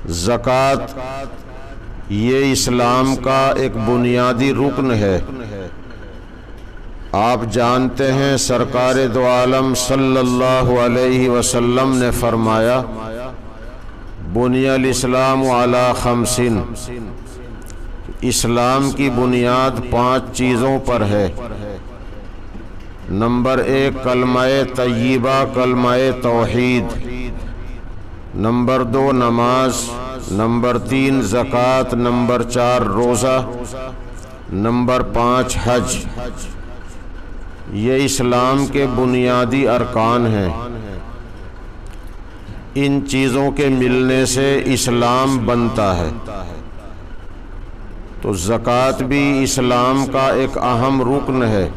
زکوٰۃ یہ اسلام کا ایک بنیادی رکن ہے۔ آپ جانتے ہیں سرکار دو عالم صلی اللہ علیہ وسلم نے فرمایا بنی الاسلام علی خمس، اسلام کی بنیاد 5 چیزوں پر ہے۔ نمبر 1 کلمہ طیبہ، کلمہ توحید۔ نمبر 2 نماز۔ نمبر 3 زکوٰۃ۔ نمبر 4 روزہ۔ نمبر 5 حج۔ یہ اسلام کے بنیادی ارکان ہیں۔ ان چیزوں کے ملنے سے اسلام بنتا ہے۔ تو زکوٰۃ بھی اسلام کا ایک اہم رکن ہے۔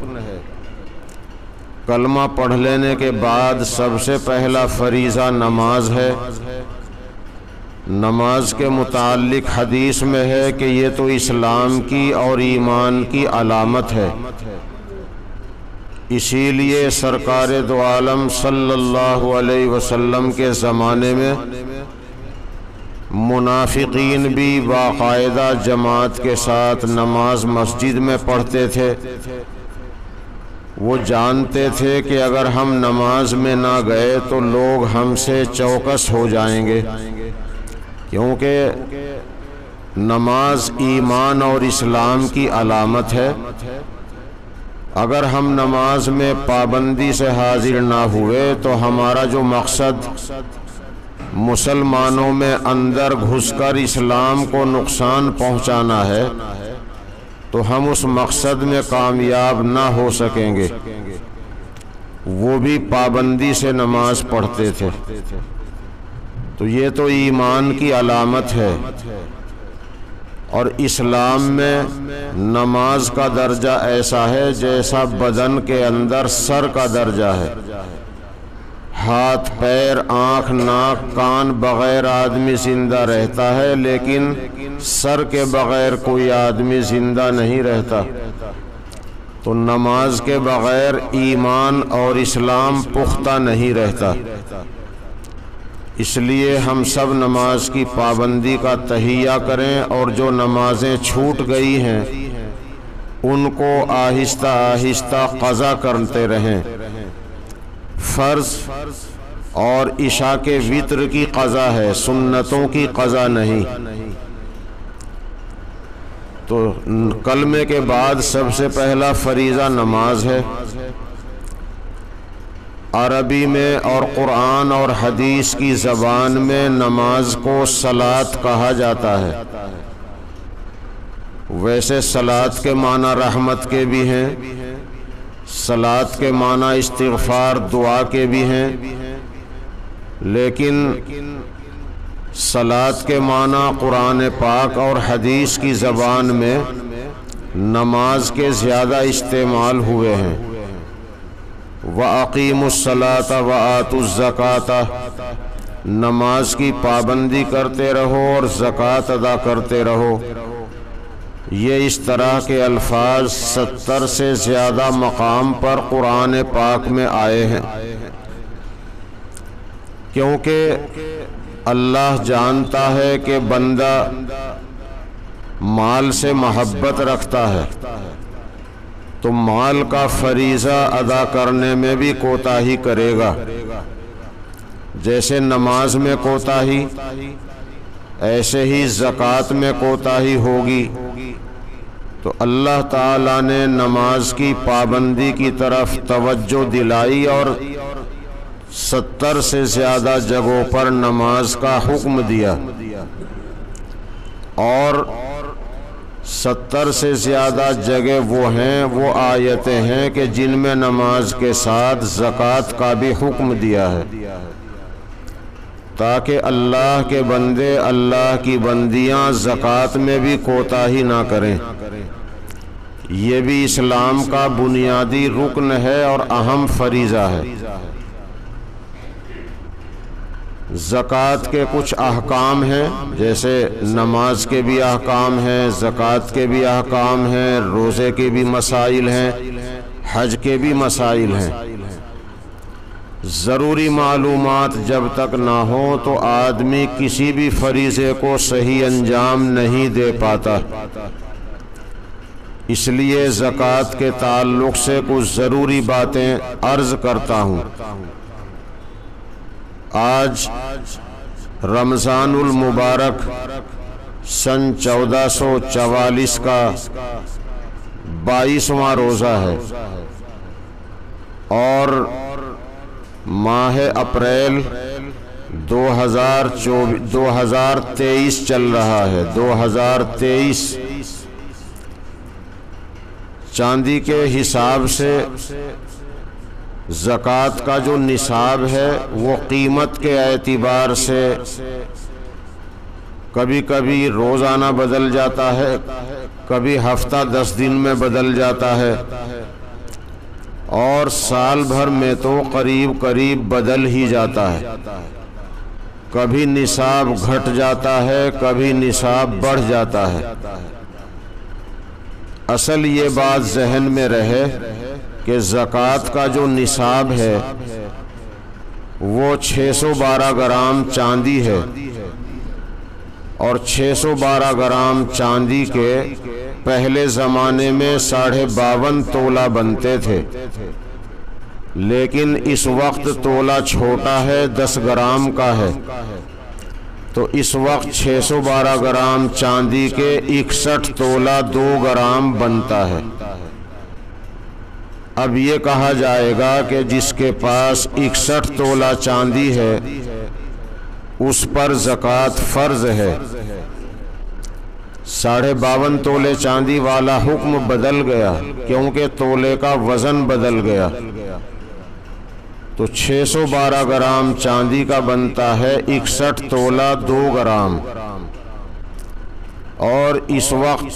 کلمہ پڑھ لینے کے بعد سب سے پہلا فریضہ نماز ہے۔ نماز کے متعلق حدیث میں ہے کہ یہ تو اسلام کی اور ایمان کی علامت ہے۔ اسی لیے سرکار دو عالم صلی اللہ علیہ وسلم کے زمانے میں منافقین بھی باقاعدہ جماعت کے ساتھ نماز مسجد میں پڑھتے تھے۔ وہ جانتے تھے کہ اگر ہم نماز میں نہ گئے تو لوگ ہم سے چوکس ہو جائیں گے، کیونکہ نماز ایمان اور اسلام کی علامت ہے۔ اگر ہم نماز میں پابندی سے حاضر نہ ہوئے تو ہمارا جو مقصد مسلمانوں میں اندر گھس کر اسلام کو نقصان پہنچانا ہے تو ہم اس مقصد میں کامیاب نہ ہو سکیں گے۔ وہ بھی پابندی سے نماز پڑھتے تھے۔ تو یہ تو ایمان کی علامت ہے۔ اور اسلام میں نماز کا درجہ ایسا ہے جیسا بدن کے اندر سر کا درجہ ہے۔ ہاتھ، پیر، آنکھ، ناک، کان بغیر آدمی زندہ رہتا ہے، لیکن سر کے بغیر کوئی آدمی زندہ نہیں رہتا۔ تو نماز کے بغیر ایمان اور اسلام پختہ نہیں رہتا۔ اس لیے ہم سب نماز کی پابندی کا تہیہ کریں، اور جو نمازیں چھوٹ گئی ہیں ان کو آہستہ آہستہ قضا کرتے رہیں۔ فرض اور عشاء کے وتر کی قضا ہے، سنتوں کی قضا نہیں۔ تو کلمے کے بعد سب سے پہلا فریضہ نماز ہے۔ عربی میں اور قرآن اور حدیث کی زبان میں نماز کو صلاۃ کہا جاتا ہے۔ ویسے صلاۃ کے معنی رحمت کے بھی ہیں، صلاۃ کے معنی استغفار دعا کے بھی ہیں، لیکن صلاۃ کے معنی قرآن پاک اور حدیث کی زبان میں نماز کے زیادہ استعمال ہوئے ہیں۔ وَأَقِيمُوا الصَّلَاةَ وَآتُوا الزَّكَاةَ، نماز کی پابندی کرتے رہو اور زکوٰۃ ادا کرتے رہو۔ یہ اس طرح کے الفاظ 70 سے زیادہ مقام پر قرآن پاک میں آئے ہیں، کیونکہ اللہ جانتا ہے کہ بندہ مال سے محبت رکھتا ہے، تو مال کا فریضہ ادا کرنے میں بھی کوتاہی کرے گا۔ جیسے نماز میں کوتاہی، ایسے ہی زکوٰۃ میں کوتاہی ہوگی۔ تو اللہ تعالیٰ نے نماز کی پابندی کی طرف توجہ دلائی اور 70 سے زیادہ جگہوں پر نماز کا حکم دیا، اور 70 سے زیادہ جگہ وہ آیتیں ہیں کہ جن میں نماز کے ساتھ زکوٰۃ کا بھی حکم دیا ہے، تاکہ اللہ کے بندے، اللہ کی بندیاں زکوٰۃ میں بھی کوتاہی نہ کریں۔ یہ بھی اسلام کا بنیادی رکن ہے اور اہم فریضہ ہے۔ زکوٰۃ کے کچھ احکام ہیں، جیسے نماز کے بھی احکام ہیں، زکوٰۃ کے بھی احکام ہیں، روزے کے بھی مسائل ہیں، حج کے بھی مسائل ہیں۔ ضروری معلومات جب تک نہ ہوں تو آدمی کسی بھی فریضے کو صحیح انجام نہیں دے پاتا۔ اس لیے زکوٰۃ کے تعلق سے کچھ ضروری باتیں عرض کرتا ہوں۔ آج رمضان المبارک سن 1444 کا 22واں روزہ ہے اور ماہ اپریل 2023 چل رہا ہے۔ 2023 چاندی کے حساب سے زکوٰۃ کا جو نصاب ہے وہ قیمت کے اعتبار سے کبھی کبھی روزانہ بدل جاتا ہے، کبھی ہفتہ 10 دن میں بدل جاتا ہے، اور سال بھر میں تو قریب قریب بدل ہی جاتا ہے۔ کبھی نصاب گھٹ جاتا ہے، کبھی نصاب بڑھ جاتا ہے۔ اصل یہ بات ذہن میں رہے کہ زکوٰۃ کا جو نصاب ہے وہ 612 گرام چاندی ہے، اور 612 گرام چاندی کے پہلے زمانے میں 52.5 تولہ بنتے تھے، لیکن اس وقت تولہ چھوٹا ہے، 10 گرام کا ہے، تو اس وقت 612 گرام چاندی کے 61 تولہ 2 گرام بنتا ہے۔ اب یہ کہا جائے گا کہ جس کے پاس 61 تولہ چاندی ہے اس پر زکوٰۃ فرض ہے۔ 52.5 تولے چاندی والا حکم بدل گیا کیونکہ تولے کا وزن بدل گیا، تو 612 گرام چاندی کا بنتا ہے 61 تولہ 2 گرام، اور اس وقت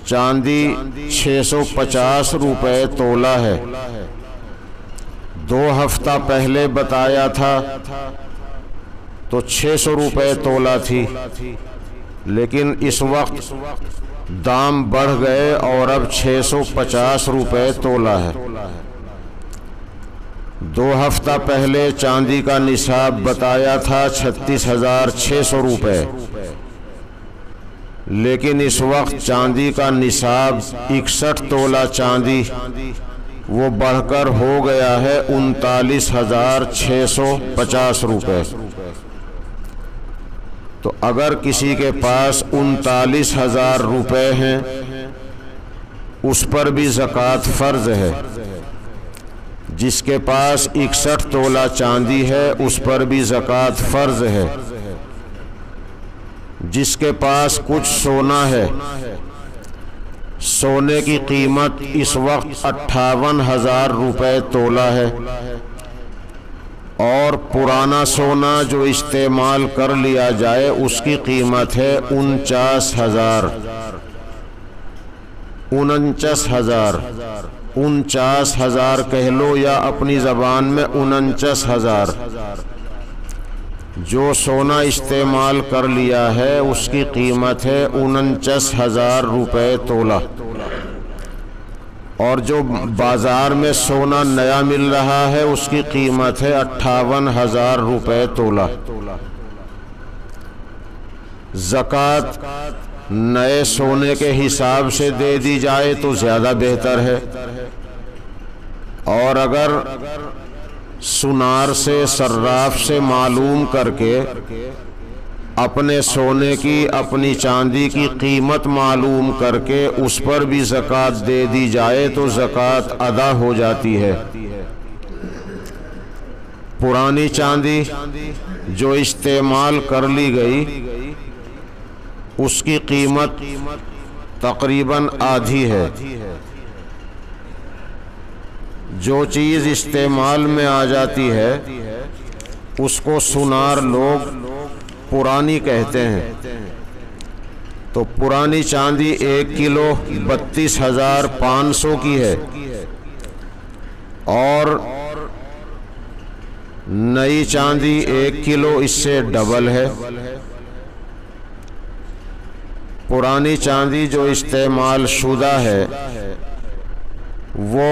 چاندی 650 روپے تولہ ہے۔ 2 ہفتہ پہلے بتایا تھا تو 600 روپے تولہ تھی، لیکن اس وقت دام بڑھ گئے اور اب 650 روپے تولہ ہے۔ 2 ہفتہ پہلے چاندی کا نصاب بتایا تھا 36,600 روپے، لیکن اس وقت چاندی کا نصاب 61 تولہ چاندی وہ بڑھ کر ہو گیا ہے 39,650 روپے۔ تو اگر کسی کے پاس 39,000 روپے ہیں اس پر بھی زکوٰۃ فرض ہے، جس کے پاس 61 تولہ چاندی ہے اس پر بھی زکوٰۃ فرض ہے، جس کے پاس کچھ سونا ہے، سونے کی قیمت اس وقت 58,000 روپے تولہ ہے، اور پرانا سونا جو استعمال کر لیا جائے اس کی قیمت ہے 49,000 کہہ لو یا اپنی زبان میں 49,000۔ جو سونا استعمال کر لیا ہے اس کی قیمت ہے 49,000 روپے تولہ، اور جو بازار میں سونا نیا مل رہا ہے اس کی قیمت ہے 58,000 روپے تولہ۔ زکوٰۃ نئے سونے کے حساب سے دے دی جائے تو زیادہ بہتر ہے، اور اگر سنار سے صراف سے معلوم کر کے اپنے سونے کی اپنی چاندی کی قیمت معلوم کر کے اس پر بھی زکوٰۃ دے دی جائے تو زکوٰۃ ادا ہو جاتی ہے۔ پرانی چاندی جو استعمال کر لی گئی اس کی قیمت تقریباً آدھی ہے۔ جو چیز استعمال میں آ جاتی ہے اس کو سنار لوگ پرانی کہتے ہیں، تو پرانی چاندی 1 کلو 32,500 کی ہے، اور نئی چاندی 1 کلو اس سے ڈبل ہے۔ پرانی چاندی جو استعمال شدہ ہے وہ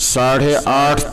8.5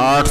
8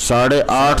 8.5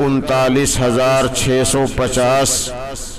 39,650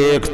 1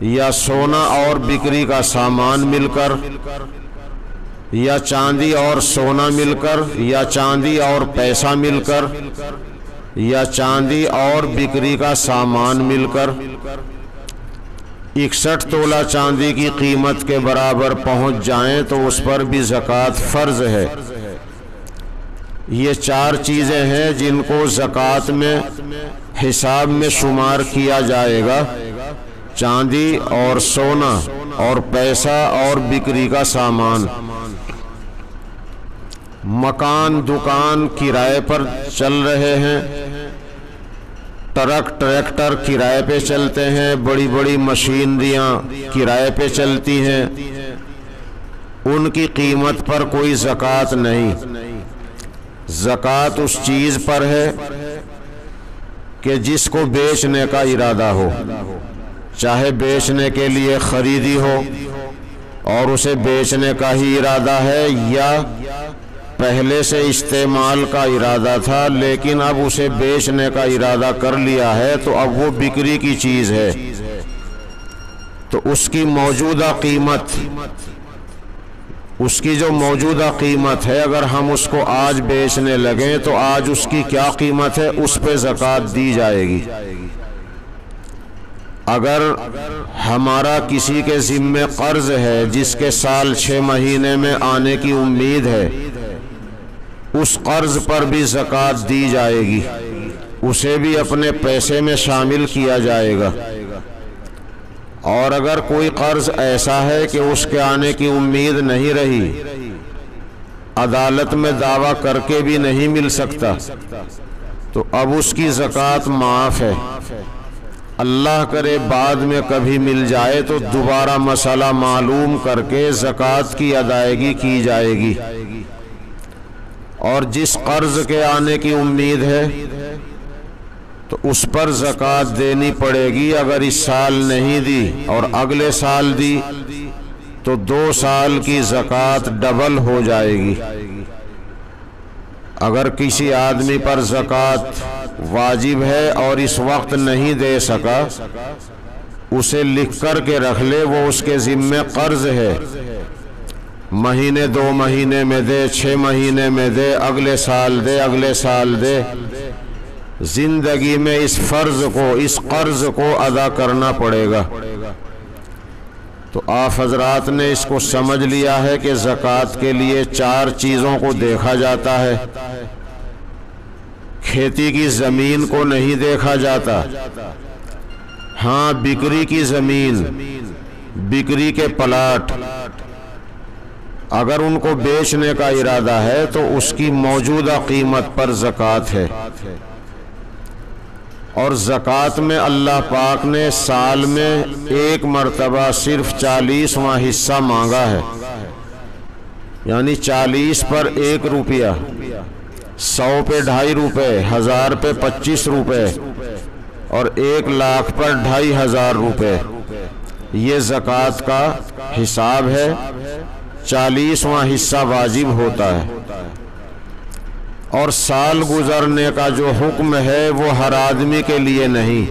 یا سونا اور بکری کا سامان مل کر، یا چاندی اور سونا مل کر، یا چاندی اور پیسہ مل کر، یا چاندی اور بکری کا سامان مل کر 61 تولہ چاندی کی قیمت کے برابر پہنچ جائیں تو اس پر بھی زکوٰۃ فرض ہے۔ یہ 4 چیزیں ہیں جن کو زکوٰۃ میں حساب میں شمار کیا جائے گا: چاندی اور سونا اور پیسہ اور بکری کا سامان۔ مکان دکان کرائے پر چل رہے ہیں، ٹرک ٹریکٹر کرائے پہ چلتے ہیں، بڑی بڑی مشینریاں کرائے پہ چلتی ہیں، ان کی قیمت پر کوئی زکوٰۃ نہیں۔ زکوٰۃ اس چیز پر ہے کہ جس کو بیچنے کا ارادہ ہو، چاہے بیچنے کے لیے خریدی ہو اور اسے بیچنے کا ہی ارادہ ہے، یا پہلے سے استعمال کا ارادہ تھا لیکن اب اسے بیچنے کا ارادہ کر لیا ہے تو اب وہ بکری کی چیز ہے، تو اس کی موجودہ قیمت، اس کی جو موجودہ قیمت ہے، اگر ہم اس کو آج بیچنے لگیں تو آج اس کی کیا قیمت ہے، اس پہ زکوٰۃ دی جائے گی۔ اگر ہمارا کسی کے ذمے قرض ہے جس کے سال 6 مہینے میں آنے کی امید ہے، اس قرض پر بھی زکوٰۃ دی جائے گی، اسے بھی اپنے پیسے میں شامل کیا جائے گا۔ اور اگر کوئی قرض ایسا ہے کہ اس کے آنے کی امید نہیں رہی، عدالت میں دعویٰ کر کے بھی نہیں مل سکتا، تو اب اس کی زکوٰۃ معاف ہے۔ اللہ کرے بعد میں کبھی مل جائے تو دوبارہ مسئلہ معلوم کر کے زکوٰۃ کی ادائیگی کی جائے گی۔ اور جس قرض کے آنے کی امید ہے تو اس پر زکوٰۃ دینی پڑے گی۔ اگر اس سال نہیں دی اور اگلے سال دی تو 2 سال کی زکوٰۃ ڈبل ہو جائے گی۔ اگر کسی آدمی پر زکوٰۃ واجب ہے اور اس وقت نہیں دے سکا، اسے لکھ کر کے رکھ لے، وہ اس کے ذمے قرض ہے، مہینے 2 مہینے میں دے، 6 مہینے میں دے، اگلے سال دے، اگلے سال دے، زندگی میں اس فرض کو، اس قرض کو ادا کرنا پڑے گا۔ تو آپ حضرات نے اس کو سمجھ لیا ہے کہ زکوٰۃ کے لیے 4 چیزوں کو دیکھا جاتا ہے۔ کھیتی کی زمین کو نہیں دیکھا جاتا، ہاں بکری کی زمین، بکری کے پلاٹ، اگر ان کو بیچنے کا ارادہ ہے تو اس کی موجودہ قیمت پر زکوٰۃ ہے۔ اور زکوٰۃ میں اللہ پاک نے سال میں 1 مرتبہ صرف 40واں حصہ مانگا ہے، یعنی 40 پر 1 روپیہ، 100 پہ 2.5 روپے، 1000 پہ 25 روپے اور 1 لاکھ پر 2500 روپے، یہ زکوٰۃ کا حساب ہے۔ 40واں حصہ واجب ہوتا ہے۔ اور سال گزرنے کا جو حکم ہے وہ ہر آدمی کے لیے نہیں،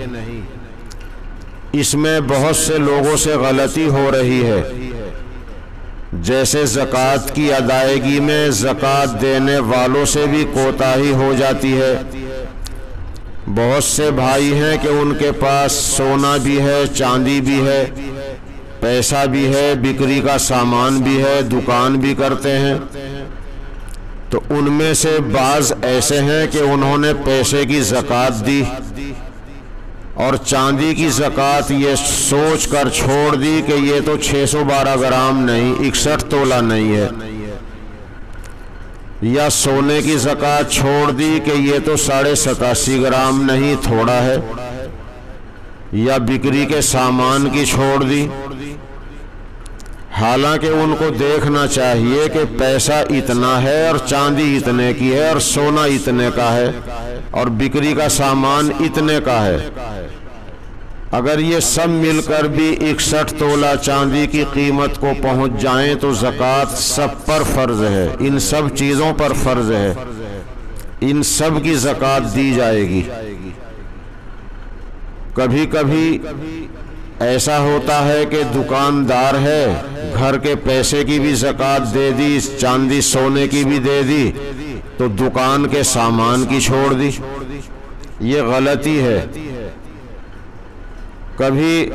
اس میں بہت سے لوگوں سے غلطی ہو رہی ہے۔ جیسے زکوٰۃ کی ادائیگی میں زکوٰۃ دینے والوں سے بھی کوتاہی ہو جاتی ہے۔ بہت سے بھائی ہیں کہ ان کے پاس سونا بھی ہے، چاندی بھی ہے، پیسہ بھی ہے، بکری کا سامان بھی ہے، دکان بھی کرتے ہیں، تو ان میں سے بعض ایسے ہیں کہ انہوں نے پیسے کی زکوٰۃ دی اور چاندی کی زکوٰۃ یہ سوچ کر چھوڑ دی کہ یہ تو 612 گرام نہیں، 61 تولہ نہیں ہے، یا سونے کی زکوٰۃ چھوڑ دی کہ یہ تو 87.5 گرام نہیں، تھوڑا ہے، یا بکری کے سامان کی چھوڑ دی۔ حالانکہ ان کو دیکھنا چاہیے کہ پیسہ اتنا ہے اور چاندی اتنے کی ہے اور سونا اتنے کا ہے اور بکری کا سامان اتنے کا ہے۔ اگر یہ سب مل کر بھی 61 تولہ چاندی کی قیمت کو پہنچ جائیں تو زکوٰۃ سب پر فرض ہے، ان سب چیزوں پر فرض ہے، ان سب کی زکوٰۃ دی جائے گی۔ کبھی کبھی ایسا ہوتا ہے کہ دکاندار ہے، گھر کے پیسے کی بھی زکوٰۃ دے دی، چاندی سونے کی بھی دے دی، تو دکان کے سامان کی چھوڑ دی۔ یہ غلطی ہے۔ کبھی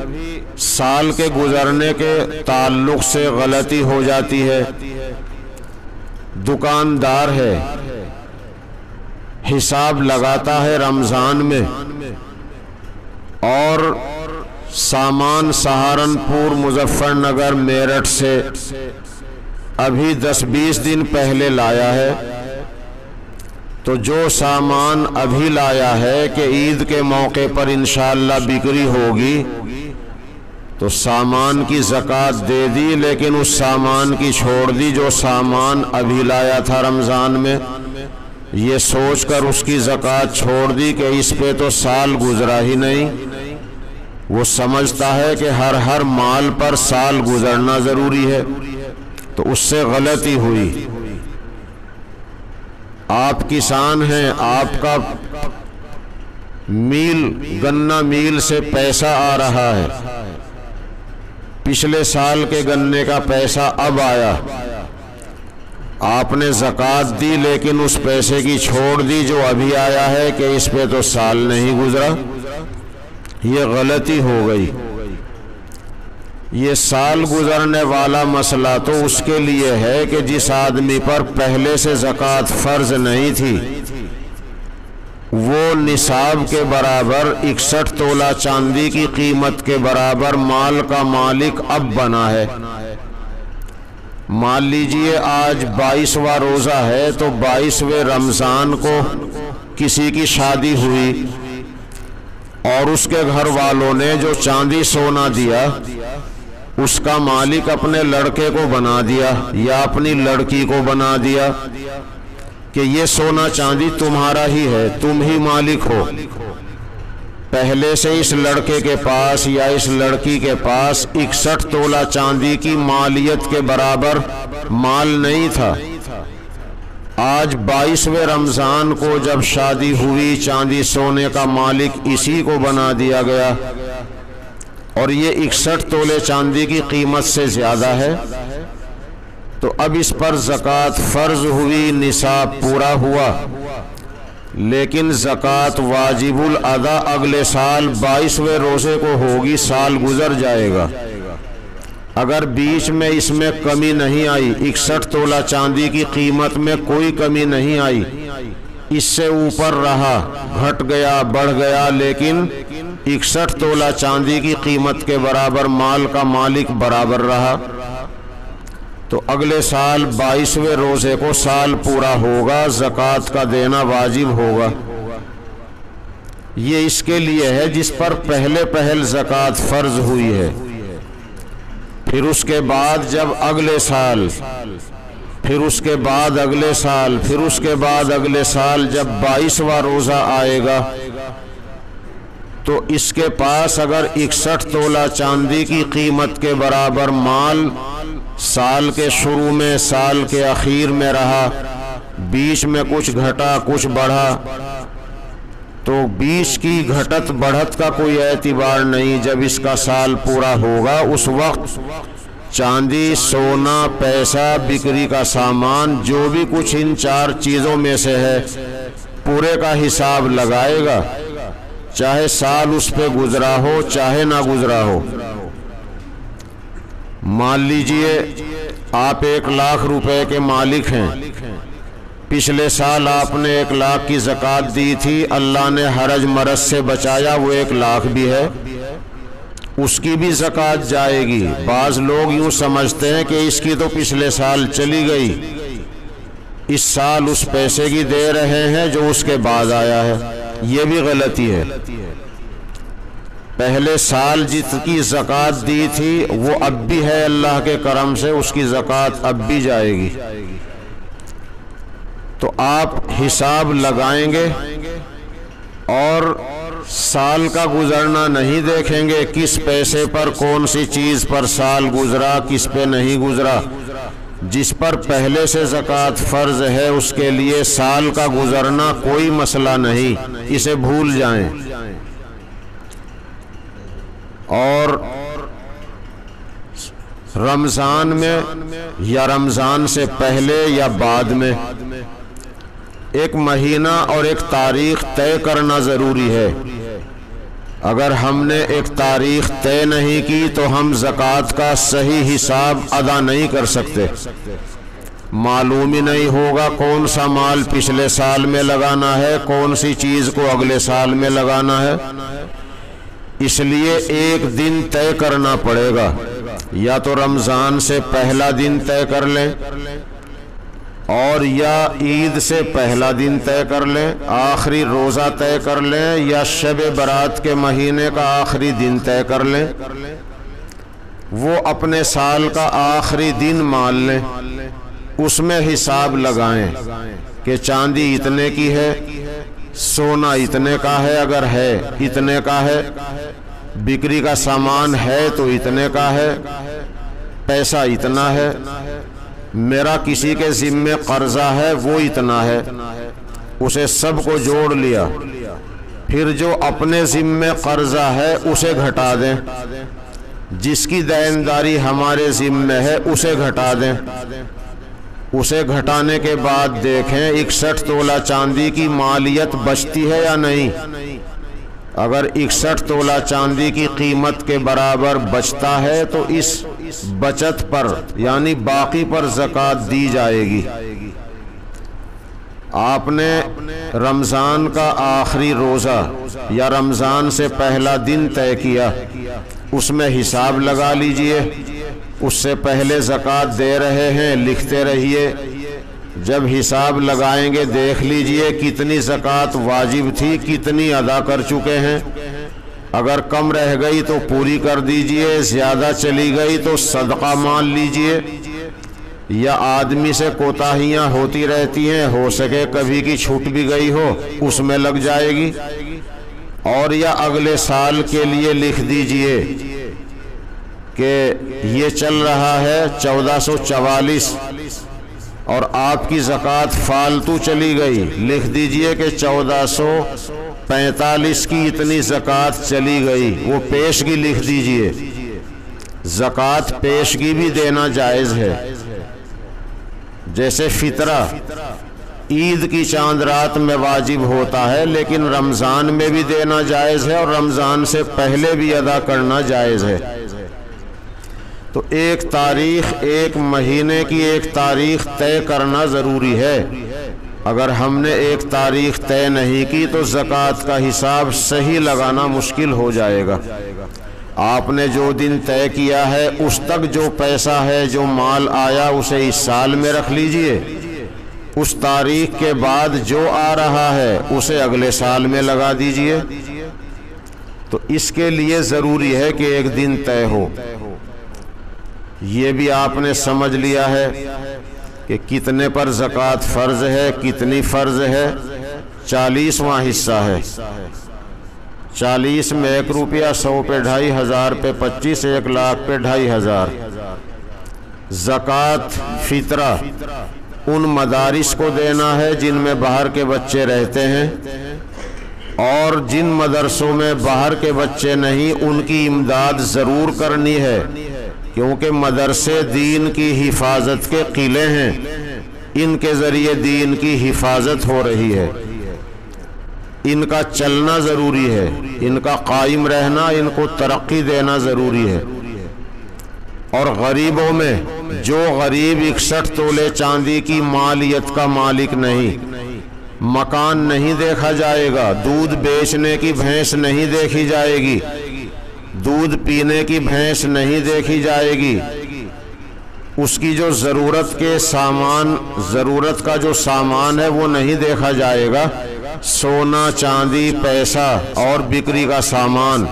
سال کے گزرنے کے تعلق سے غلطی ہو جاتی ہے۔ دکاندار ہے، حساب لگاتا ہے رمضان میں، اور سامان سہارنپور، مظفر نگر، میرٹھ سے ابھی 10-20 دن پہلے لایا ہے، تو جو سامان ابھی لایا ہے کہ عید کے موقع پر انشاءاللہ بکری ہوگی، تو سامان کی زکوٰۃ دے دی، لیکن اس سامان کی چھوڑ دی جو سامان ابھی لایا تھا رمضان میں، یہ سوچ کر اس کی زکوٰۃ چھوڑ دی کہ اس پہ تو سال گزرا ہی نہیں۔ وہ سمجھتا ہے کہ ہر مال پر سال گزرنا ضروری ہے، تو اس سے غلطی ہوئی۔ آپ کسان ہیں، آپ کا گنا میل سے پیسہ آ رہا ہے، پچھلے سال کے گنے کا پیسہ اب آیا، آپ نے زکوٰۃ دی لیکن اس پیسے کی چھوڑ دی جو ابھی آیا ہے کہ اس پہ تو سال نہیں گزرا، یہ غلطی ہو گئی۔ یہ سال گزرنے والا مسئلہ تو اس کے لیے ہے کہ جس آدمی پر پہلے سے زکوٰۃ فرض نہیں تھی، وہ نصاب کے برابر 61 تولہ چاندی کی قیمت کے برابر مال کا مالک اب بنا ہے۔ مان لیجئے آج 22واں روزہ ہے، تو 22ویں رمضان کو کسی کی شادی ہوئی اور اس کے گھر والوں نے جو چاندی سونا دیا، اس کا مالک اپنے لڑکے کو بنا دیا یا اپنی لڑکی کو بنا دیا کہ یہ سونا چاندی تمہارا ہی ہے، تم ہی مالک ہو۔ پہلے سے اس لڑکے کے پاس یا اس لڑکی کے پاس 61 تولہ چاندی کی مالیت کے برابر مال نہیں تھا۔ آج 22ویں رمضان کو جب شادی ہوئی، چاندی سونے کا مالک اسی کو بنا دیا گیا، اور یہ 61 تولے چاندی کی قیمت سے زیادہ ہے، تو اب اس پر زکوٰۃ فرض ہوئی، نصاب پورا ہوا، لیکن زکوٰۃ واجب الادا اگلے سال 22ویں روزے کو ہوگی، سال گزر جائے گا۔ اگر بیچ میں اس میں کمی نہیں آئی، 61 تولہ چاندی کی قیمت میں کوئی کمی نہیں آئی، اس سے اوپر رہا، گھٹ گیا، بڑھ گیا، لیکن 61 تولہ چاندی کی قیمت کے برابر مال کا مالک برابر رہا، تو اگلے سال 22ویں روزے کو سال پورا ہوگا، زکوٰۃ کا دینا واجب ہوگا۔ یہ اس کے لیے ہے جس پر پہل زکوٰۃ فرض ہوئی ہے۔ پھر اس کے بعد جب اگلے سال، پھر اس کے بعد اگلے سال، پھر اس کے بعد اگلے سال جب 22واں روزہ آئے گا، تو اس کے پاس اگر 61 تولہ چاندی کی قیمت کے برابر مال سال کے شروع میں، سال کے اخیر میں رہا، بیچ میں کچھ گھٹا کچھ بڑھا، تو بیچ کی گھٹت بڑھت کا کوئی اعتبار نہیں۔ جب اس کا سال پورا ہوگا، اس وقت چاندی، سونا، پیسہ، بکری کا سامان، جو بھی کچھ ان 4 چیزوں میں سے ہے، پورے کا حساب لگائے گا، چاہے سال اس پہ گزرا ہو چاہے نہ گزرا ہو۔ مان لیجئے آپ 1 لاکھ روپے کے مالک ہیں، پچھلے سال آپ نے 1 لاکھ کی زکوٰۃ دی تھی، اللہ نے حرج مرض سے بچایا، وہ 1 لاکھ بھی ہے، اس کی بھی زکوٰۃ جائے گی۔ بعض لوگ یوں سمجھتے ہیں کہ اس کی تو پچھلے سال چلی گئی، اس سال اس پیسے کی دے رہے ہیں جو اس کے بعد آیا ہے، یہ بھی غلطی ہے۔ پہلے سال جت کی زکوٰۃ دی تھی وہ اب بھی ہے، اللہ کے کرم سے اس کی زکوٰۃ اب بھی جائے گی۔ تو آپ حساب لگائیں گے اور سال کا گزرنا نہیں دیکھیں گے، کس پیسے پر کون سی چیز پر سال گزرا، کس پہ نہیں گزرا۔ جس پر پہلے سے زکوٰۃ فرض ہے اس کے لیے سال کا گزرنا کوئی مسئلہ نہیں، اسے بھول جائیں۔ اور رمضان میں یا رمضان سے پہلے یا بعد میں ایک مہینہ اور ایک تاریخ طے کرنا ضروری ہے۔ اگر ہم نے ایک تاریخ طے نہیں کی تو ہم زکوٰۃ کا صحیح حساب ادا نہیں کر سکتے۔ معلوم ہی نہیں ہوگا کون سا مال پچھلے سال میں لگانا ہے، کون سی چیز کو اگلے سال میں لگانا ہے۔ اس لیے ایک دن طے کرنا پڑے گا، یا تو رمضان سے پہلا دن طے کر لیں اور یا عید سے پہلا دن طے کر لیں، آخری روزہ طے کر لیں، یا شب برات کے مہینے کا آخری دن طے کر لیں۔ وہ اپنے سال کا آخری دن مان لیں، اس میں حساب لگائیں کہ چاندی اتنے کی ہے، سونا اتنے کا ہے، اگر ہے اتنے کا ہے، بکری کا سامان ہے تو اتنے کا ہے، پیسہ اتنا ہے، میرا کسی کے ذمے قرضہ ہے وہ اتنا ہے، اسے سب کو جوڑ لیا۔ پھر جو اپنے ذمے قرضہ ہے اسے گھٹا دیں، جس کی دینداری ہمارے ذمے ہے اسے گھٹا دیں۔ اسے گھٹانے کے بعد دیکھیں 61 تولہ چاندی کی مالیت بچتی ہے یا نہیں۔ اگر 61 تولہ چاندی کی قیمت کے برابر بچتا ہے تو اس بچت پر یعنی باقی پر زکوٰۃ دی جائے گی۔ آپ نے رمضان کا آخری روزہ یا رمضان سے پہلا دن طے کیا، اس میں حساب لگا لیجئے۔ اس سے پہلے زکوٰۃ دے رہے ہیں لکھتے رہیے، جب حساب لگائیں گے دیکھ لیجئے کتنی زکوٰۃ واجب تھی، کتنی ادا کر چکے ہیں۔ اگر کم رہ گئی تو پوری کر دیجئے، زیادہ چلی گئی تو صدقہ مان لیجئے، یا آدمی سے کوتاہیاں ہوتی رہتی ہیں، ہو سکے کبھی کی چھوٹ بھی گئی ہو اس میں لگ جائے گی، اور یا اگلے سال کے لیے لکھ دیجئے کہ یہ چل رہا ہے 1444 اور آپ کی زکوٰۃ فالتو چلی گئی، لکھ دیجئے کہ 1445 کی اتنی زکوٰۃ چلی گئی، وہ پیشگی لکھ دیجئے۔ زکوٰۃ پیشگی بھی دینا جائز ہے، جیسے فطرہ عید کی چاند رات میں واجب ہوتا ہے لیکن رمضان میں بھی دینا جائز ہے اور رمضان سے پہلے بھی ادا کرنا جائز ہے۔ تو ایک تاریخ، ایک مہینے کی ایک تاریخ طے کرنا ضروری ہے۔ اگر ہم نے ایک تاریخ طے نہیں کی تو زکوٰۃ کا حساب صحیح لگانا مشکل ہو جائے گا۔ آپ نے جو دن طے کیا ہے اس تک جو پیسہ ہے، جو مال آیا اسے اس سال میں رکھ لیجئے، اس تاریخ کے بعد جو آ رہا ہے اسے اگلے سال میں لگا دیجئے۔ تو اس کے لیے ضروری ہے کہ ایک دن طے ہو۔ یہ بھی آپ نے سمجھ لیا ہے کہ کتنے پر زکوٰۃ فرض ہے، کتنی فرض ہے۔ 40واں حصہ ہے، 40 میں 1 روپیہ، 100 پہ 2500 پہ 25، 1 لاکھ پہ 2500۔ زکوٰۃ فطرہ ان مدارس کو دینا ہے جن میں باہر کے بچے رہتے ہیں، اور جن مدرسوں میں باہر کے بچے نہیں ان کی امداد ضرور کرنی ہے، کیونکہ مدرسے دین کی حفاظت کے قلعے ہیں، ان کے ذریعے دین کی حفاظت ہو رہی ہے۔ ان کا چلنا ضروری ہے، ان کا قائم رہنا، ان کو ترقی دینا ضروری ہے۔ اور غریبوں میں جو غریب 61 تولے چاندی کی مالیت کا مالک نہیں، مکان نہیں دیکھا جائے گا، دودھ بیچنے کی بھینس نہیں دیکھی جائے گی، دودھ پینے کی بھینس نہیں دیکھی جائے گی، اس کی جو ضرورت کا جو سامان ہے وہ نہیں دیکھا جائے گا، سونا چاندی پیسہ اور بکری کا سامان،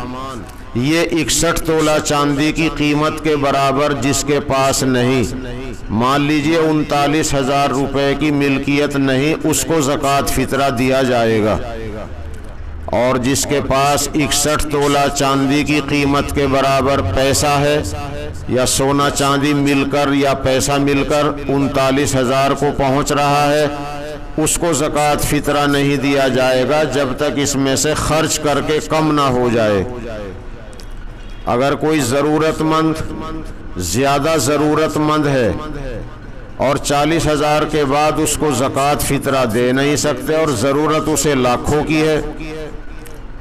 یہ 61 تولہ چاندی کی قیمت کے برابر جس کے پاس نہیں، مان لیجئے 39,000 روپے کی ملکیت نہیں، اس کو زکوٰۃ فطرہ دیا جائے گا۔ اور جس کے پاس 61 تولہ چاندی کی قیمت کے برابر پیسہ ہے، یا سونا چاندی مل کر یا پیسہ مل کر 39,000 کو پہنچ رہا ہے، اس کو زکوٰۃ فطرہ نہیں دیا جائے گا جب تک اس میں سے خرچ کر کے کم نہ ہو جائے۔ اگر کوئی ضرورت مند زیادہ ضرورت مند ہے اور 40,000 کے بعد اس کو زکوٰۃ فطرہ دے نہیں سکتے اور ضرورت اسے لاکھوں کی ہے،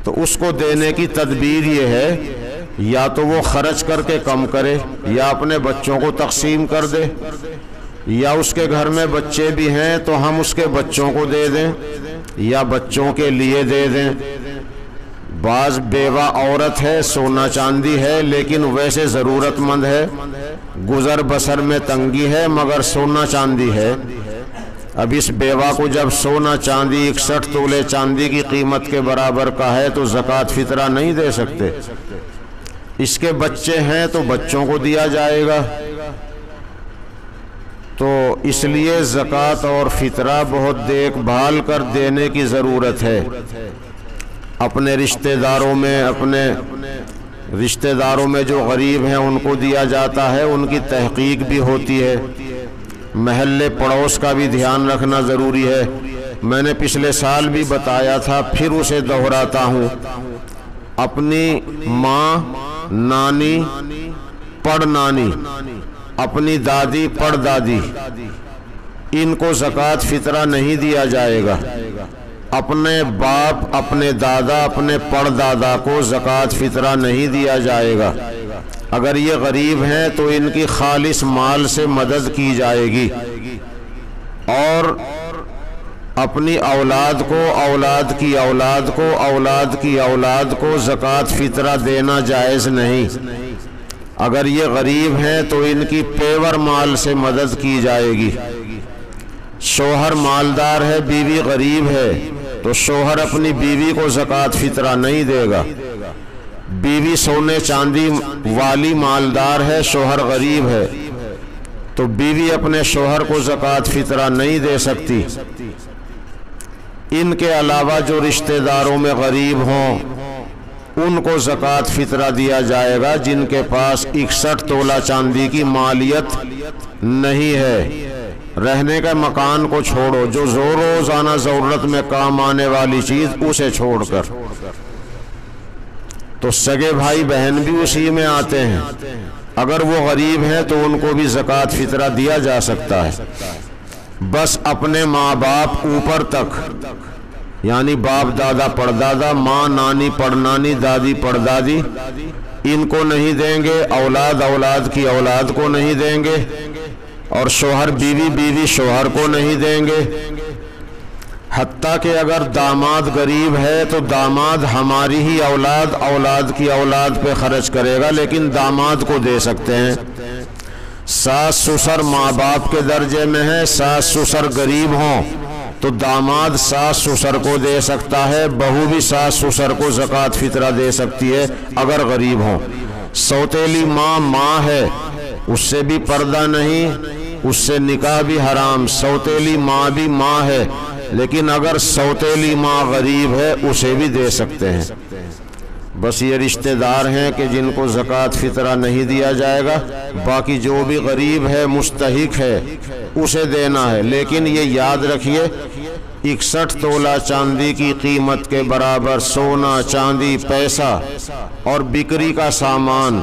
تو اس کو دینے کی تدبیر یہ ہے یا تو وہ خرچ کر کے کم کرے یا اپنے بچوں کو تقسیم کر دے، یا اس کے گھر میں بچے بھی ہیں تو ہم اس کے بچوں کو دے دیں یا بچوں کے لیے دے دیں۔ بعض بیوہ عورت ہے، سونا چاندی ہے لیکن ویسے ضرورت مند ہے، گزر بسر میں تنگی ہے مگر سونا چاندی ہے۔ اب اس بیوہ کو جب سونا چاندی 61 تولے چاندی کی قیمت کے برابر کا ہے تو زکوٰۃ فطرہ نہیں دے سکتے۔ اس کے بچے ہیں تو بچوں کو دیا جائے گا۔ تو اس لیے زکوٰۃ اور فطرہ بہت دیکھ بھال کر دینے کی ضرورت ہے۔ اپنے رشتہ داروں میں جو غریب ہیں ان کو دیا جاتا ہے، ان کی تحقیق بھی ہوتی ہے۔ محلے پڑوس کا بھی دھیان رکھنا ضروری ہے۔ میں نے پچھلے سال بھی بتایا تھا، پھر اسے دہراتا ہوں، اپنی ماں، نانی، پڑ نانی، اپنی دادی، پڑ دادی، ان کو زکوٰۃ فطرہ نہیں دیا جائے گا۔ اپنے باپ، اپنے دادا، اپنے پڑ دادا کو زکوٰۃ فطرہ نہیں دیا جائے گا۔ اگر یہ غریب ہیں تو ان کی خالص مال سے مدد کی جائے گی، اور اپنی اولاد کو، اولاد کی اولاد کو، اولاد کی اولاد کو زکوٰۃ فطرہ دینا جائز نہیں۔ اگر یہ غریب ہیں تو ان کی پیور مال سے مدد کی جائے گی۔ شوہر مالدار ہے، بیوی غریب ہے تو شوہر اپنی بیوی کو زکوٰۃ فطرہ نہیں دے گا۔ بیوی سونے چاندی والی مالدار ہے، شوہر غریب ہے تو بیوی اپنے شوہر کو زکوٰۃ فطرہ نہیں دے سکتی۔ ان کے علاوہ جو رشتہ داروں میں غریب ہوں ان کو زکوٰۃ فطرہ دیا جائے گا، جن کے پاس 61 تولہ چاندی کی مالیت نہیں ہے۔ رہنے کا مکان کو چھوڑو، جو روزانہ ضرورت میں کام آنے والی چیز اسے چھوڑ کر، تو سگے بھائی بہن بھی اسی میں آتے ہیں۔ اگر وہ غریب ہیں تو ان کو بھی زکوٰۃ فطرہ دیا جا سکتا ہے۔ بس اپنے ماں باپ اوپر تک، یعنی باپ دادا پڑدادا، ماں نانی پڑنانی، دادی پڑدادی، ان کو نہیں دیں گے، اولاد اولاد کی اولاد کو نہیں دیں گے، اور شوہر بیوی بیوی شوہر کو نہیں دیں گے۔ حتیٰ کہ اگر داماد غریب ہے تو داماد ہماری ہی اولاد، اولاد کی اولاد پہ خرچ کرے گا، لیکن داماد کو دے سکتے ہیں۔ ساس سسر ماں باپ کے درجے میں ہے، ساس سسر غریب ہوں تو داماد ساس سسر کو دے سکتا ہے، بہو بھی ساس سسر کو زکوٰۃ فطرہ دے سکتی ہے اگر غریب ہوں۔ سوتیلی ماں ہے، اس سے بھی پردہ نہیں، اس سے نکاح بھی حرام۔ سوتیلی ماں بھی ماں ہے، لیکن اگر سوتیلی ماں غریب ہے اسے بھی دے سکتے ہیں۔ بس یہ رشتہ دار ہیں کہ جن کو زکوٰۃ فطرہ نہیں دیا جائے گا، باقی جو بھی غریب ہے مستحق ہے اسے دینا ہے۔ لیکن یہ یاد رکھیے 61 تولہ چاندی کی قیمت کے برابر سونا چاندی پیسہ اور بکری کا سامان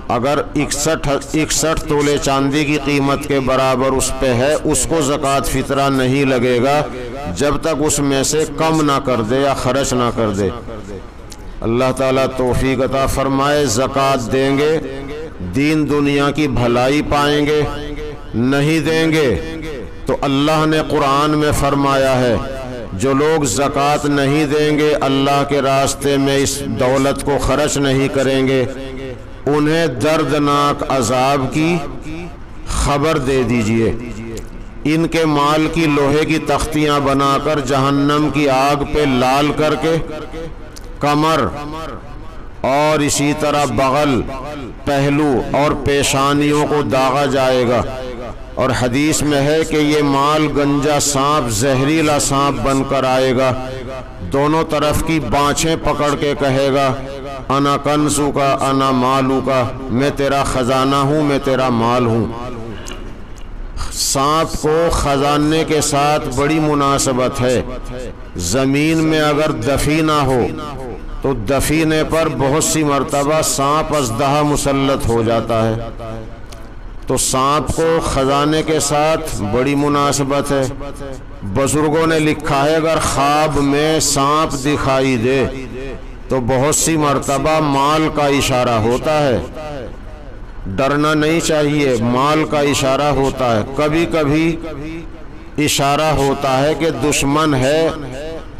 اگر 61 تولے چاندی کی قیمت کے برابر اس پہ ہے، اس کو زکوٰۃ فطرہ نہیں لگے گا جب تک اس میں سے کم نہ کر دے یا خرچ نہ کر دے۔ اللہ تعالیٰ توفیق عطا فرمائے۔ زکوٰۃ دیں گے دین دنیا کی بھلائی پائیں گے، نہیں دیں گے تو اللہ نے قرآن میں فرمایا ہے جو لوگ زکوٰۃ نہیں دیں گے، اللہ کے راستے میں اس دولت کو خرچ نہیں کریں گے، انہیں دردناک عذاب کی خبر دے دیجئے۔ ان کے مال کی لوہے کی تختیاں بنا کر جہنم کی آگ پہ لال کر کے کمر اور اسی طرح بغل، پہلو اور پیشانیوں کو داغا جائے گا، اور حدیث میں ہے کہ یہ مال گنجا سانپ، زہریلا سانپ بن کر آئے گا، دونوں طرف کی بانچیں پکڑ کے کہے گا انا کنزو کا انا مالو کا، میں تیرا خزانہ ہوں، میں تیرا مال ہوں۔ سانپ کو خزانے کے ساتھ بڑی مناسبت ہے۔ زمین میں اگر دفی نہ ہو تو دفینے پر بہت سی مرتبہ سانپ اژدہا مسلط ہو جاتا ہے، تو سانپ کو خزانے کے ساتھ بڑی مناسبت ہے۔ بزرگوں نے لکھا ہے اگر خواب میں سانپ دکھائی دے تو بہت سی مرتبہ مال کا اشارہ ہوتا ہے، ڈرنا نہیں چاہیے، مال کا اشارہ ہوتا ہے۔ کبھی کبھی اشارہ ہوتا ہے کہ دشمن ہے،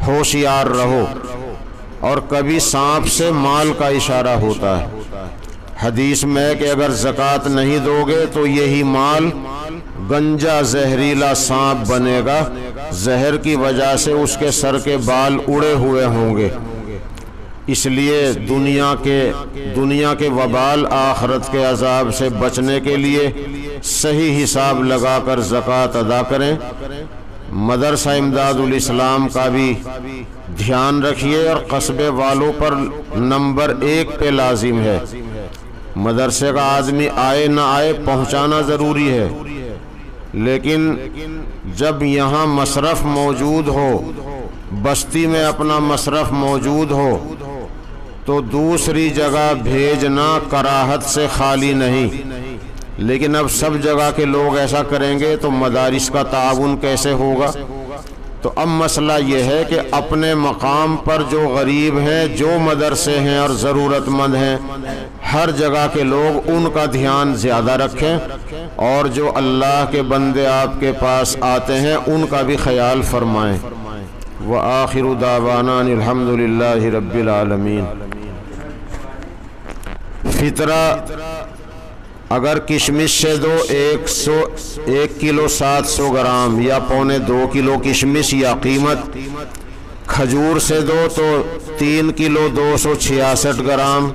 ہوشیار رہو، اور کبھی سانپ سے مال کا اشارہ ہوتا ہے۔ حدیث میں کہ اگر زکوٰۃ نہیں دو گے تو یہی مال گنجا زہریلا سانپ بنے گا، زہر کی وجہ سے اس کے سر کے بال اڑے ہوئے ہوں گے۔ اس لیے دنیا کے وبال، آخرت کے عذاب سے بچنے کے لیے صحیح حساب لگا کر زکوٰۃ ادا کریں۔ مدرسہ امداد الاسلام کا بھی دھیان رکھیے، اور قصبے والوں پر نمبر 1 پہ لازم ہے۔ مدرسے کا آدمی آئے نہ آئے پہنچانا ضروری ہے، لیکن جب یہاں مصرف موجود ہو، بستی میں اپنا مصرف موجود ہو، تو دوسری جگہ بھیجنا کراہت سے خالی نہیں۔ لیکن اب سب جگہ کے لوگ ایسا کریں گے تو مدارس کا تعاون کیسے ہوگا؟ تو اب مسئلہ یہ ہے کہ اپنے مقام پر جو غریب ہیں، جو مدرسے ہیں اور ضرورت مند ہیں، ہر جگہ کے لوگ ان کا دھیان زیادہ رکھیں، اور جو اللہ کے بندے آپ کے پاس آتے ہیں ان کا بھی خیال فرمائیں۔ وآخر دعوانا الحمد للہ رب العالمین۔ فطرہ اگر کشمش سے دو 1 کلو 700 گرام یا 1.25 کلو کشمش یا قیمت، کھجور سے دو تو 3 کلو 266 گرام،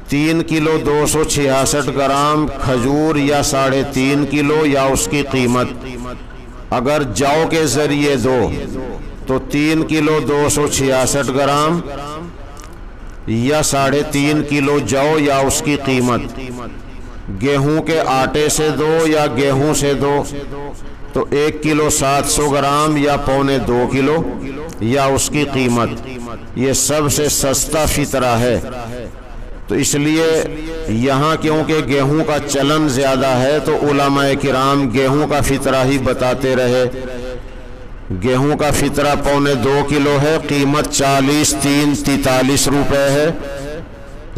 3 کلو 266 گرام کھجور یا 3.5 کلو یا اس کی قیمت۔ اگر جو کے ذریعے دو تو 3 کلو 266 گرام یا 3.5 کلو جو یا اس کی قیمت۔ گیہوں کے آٹے سے دو یا گیہوں سے دو تو 1 کلو 700 گرام یا 1.25 کلو یا اس کی قیمت۔ یہ سب سے سستا فطرہ ہے، تو اس لیے یہاں کیونکہ گیہوں کا چلن زیادہ ہے تو علماء کرام گیہوں کا فطرہ ہی بتاتے رہے۔ گیہوں کا فطرہ 1.25 کلو ہے، قیمت 43 روپے ہے۔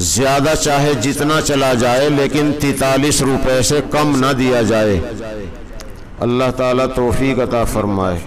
زیادہ چاہے جتنا چلا جائے لیکن 43 روپے سے کم نہ دیا جائے۔ اللہ تعالیٰ توفیق عطا فرمائے۔